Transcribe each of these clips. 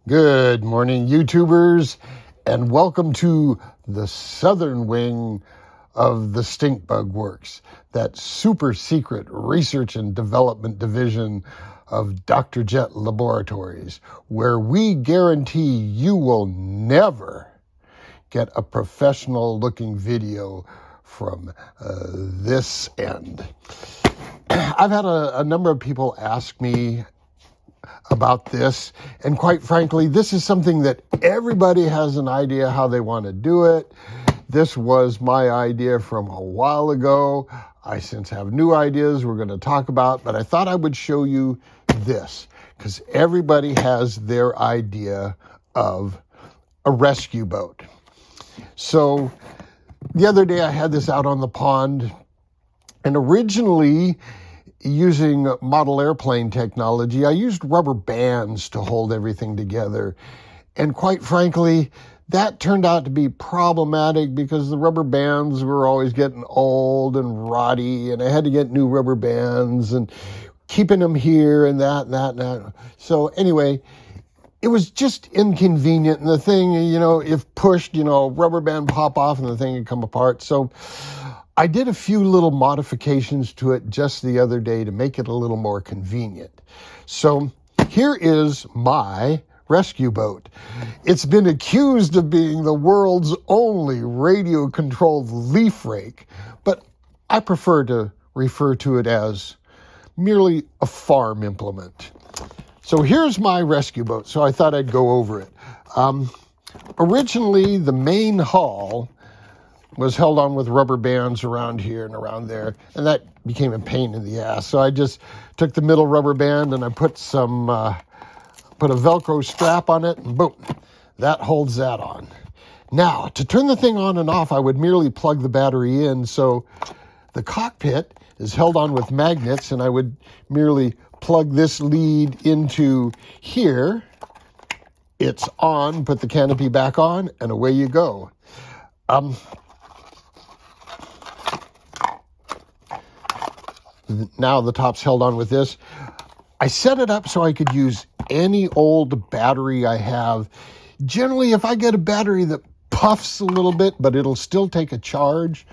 Good morning, YouTubers, and welcome to the southern wing of the Stink Bug Works, that super secret research and development division of Dr. Jet Laboratories, where we guarantee you will never get a professional looking video from this end. I've had a number of people ask me about this, and quite frankly, this is something that everybody has an idea how they want to do it. This was my idea from a while ago. I since have new ideas we're going to talk about, but I thought I would show you this because everybody has their idea of a rescue boat. So the other day I had this out on the pond, and originally, using model airplane technology, I used rubber bands to hold everything together. And quite frankly, that turned out to be problematic because the rubber bands were always getting old and rotty, and I had to get new rubber bands and keeping them here and that and that and that. So anyway, it was just inconvenient. And the thing, if pushed, rubber band pop off and the thing would come apart. So I did a few little modifications to it just the other day to make it a little more convenient. So here is my rescue boat. It's been accused of being the world's only radio-controlled leaf rake, but I prefer to refer to it as merely a farm implement. So here's my rescue boat, so I thought I'd go over it. Originally, the main hull was held on with rubber bands around here and around there, and that became a pain in the ass. So I just took the middle rubber band and I put a Velcro strap on it, and boom, that holds that on. Now, to turn the thing on and off, I would merely plug the battery in. So the cockpit is held on with magnets, and I would merely plug this lead into here. It's on, put the canopy back on, and away you go. Now the top's held on with this. I set it up so I could use any old battery I have. Generally, if I get a battery that puffs a little bit, but it'll still take a charge,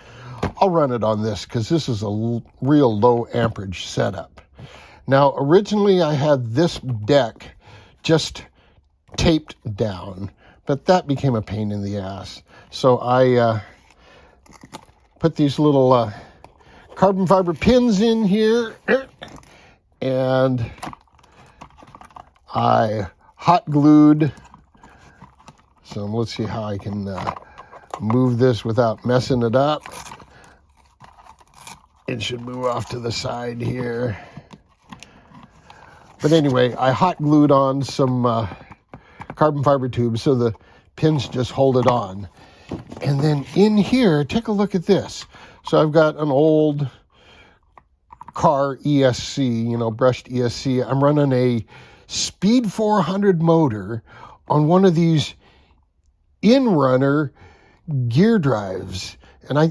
I'll run it on this because this is a real low amperage setup. Now, originally I had this deck just taped down, but that became a pain in the ass. So I put these little carbon fiber pins in here, and I hot glued. So let's see how I can move this without messing it up. It should move off to the side here. But anyway, I hot glued on some carbon fiber tubes so the pins just hold it on. And then in here, take a look at this. So I've got an old car ESC, brushed ESC. I'm running a Speed 400 motor on one of these in-runner gear drives. And I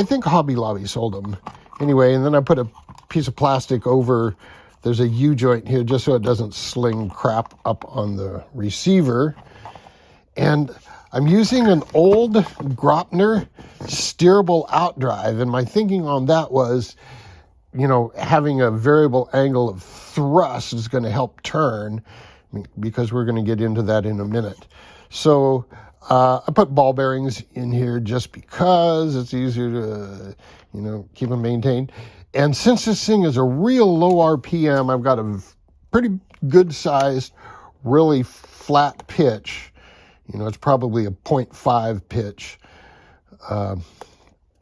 think Hobby Lobby sold them. Anyway, and then I put a piece of plastic over. There's a U-joint here just so it doesn't sling crap up on the receiver. And I'm using an old Gropner steerable outdrive, and my thinking on that was, having a variable angle of thrust is going to help turn, because we're going to get into that in a minute. So I put ball bearings in here just because it's easier to, keep them maintained. And since this thing is a real low RPM, I've got a pretty good sized, really flat pitch. It's probably a 0.5 pitch,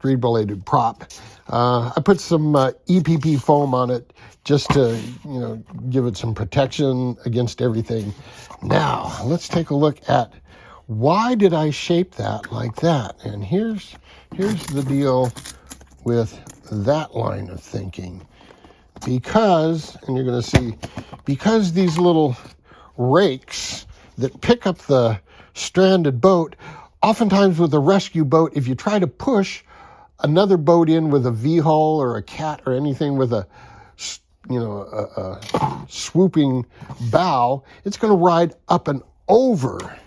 three-bladed prop. I put some EPP foam on it just to, give it some protection against everything. Now, let's take a look at why did I shape that like that? And here's the deal with that line of thinking. Because, and you're going to see, because these little rakes that pick up the stranded boat, oftentimes with a rescue boat, if you try to push another boat in with a V-hull or a cat or anything with a swooping bow, it's going to ride up and over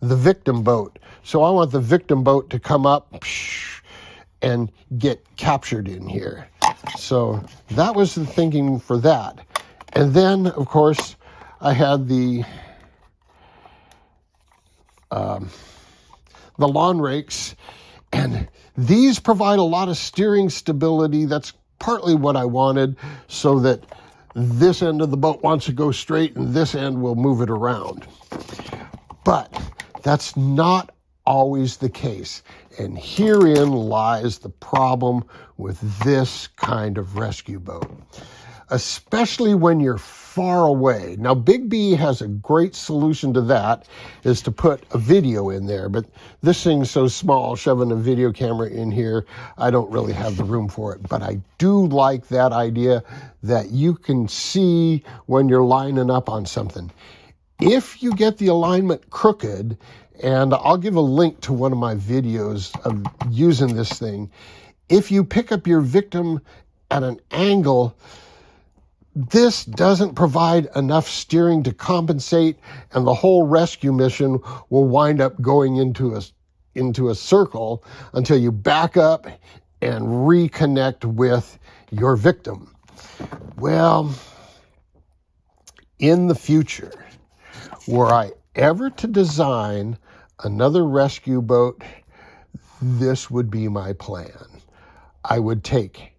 the victim boat. So I want the victim boat to come up and get captured in here. So that was the thinking for that. And then, of course, I had the lawn rakes, and these provide a lot of steering stability. That's partly what I wanted, so that this end of the boat wants to go straight and this end will move it around. But that's not always the case. And herein lies the problem with this kind of rescue boat, especially when you're far away. Now, Big B has a great solution to that, is to put a video in there. But this thing's so small, shoving a video camera in here, I don't really have the room for it. But I do like that idea that you can see when you're lining up on something. If you get the alignment crooked, and I'll give a link to one of my videos of using this thing, if you pick up your victim at an angle, this doesn't provide enough steering to compensate, and the whole rescue mission will wind up going into a circle until you back up and reconnect with your victim. Well, in the future, were I ever to design another rescue boat, this would be my plan. I would take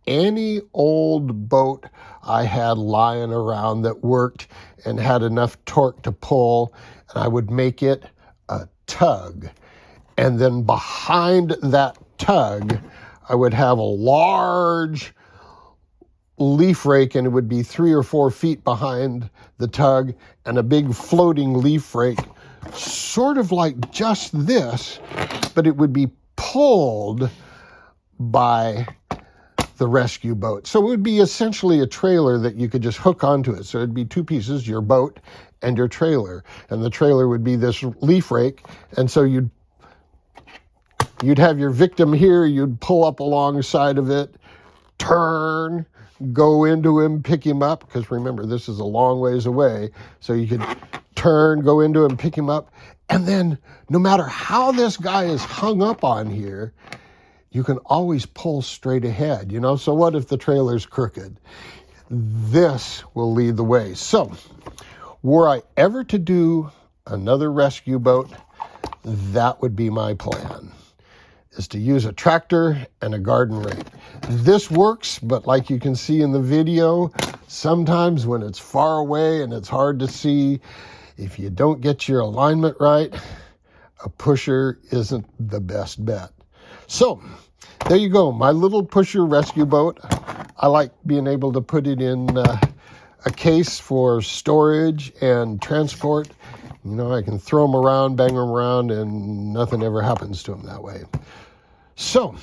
any old boat I had lying around that worked and had enough torque to pull, and I would make it a tug. And then behind that tug, I would have a large leaf rake, and it would be 3 or 4 feet behind the tug, and a big floating leaf rake, sort of like just this, but it would be pulled by the rescue boat. So it would be essentially a trailer that you could just hook onto it. So it'd be 2 pieces, your boat and your trailer. And the trailer would be this leaf rake. And so you'd have your victim here, you'd pull up alongside of it, turn, go into him, pick him up, because remember, this is a long ways away. So you could turn, go into him, pick him up. And then no matter how this guy is hung up on here, you can always pull straight ahead, you know? So what if the trailer's crooked? This will lead the way. So were I ever to do another rescue boat, that would be my plan, is to use a tractor and a garden rake. This works, but like you can see in the video, sometimes when it's far away and it's hard to see, if you don't get your alignment right, a pusher isn't the best bet. So there you go, my little pusher rescue boat. I like being able to put it in a case for storage and transport. You know, I can throw them around, bang them around, and nothing ever happens to them that way. So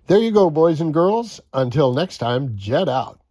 there you go, boys and girls. Until next time, jet out.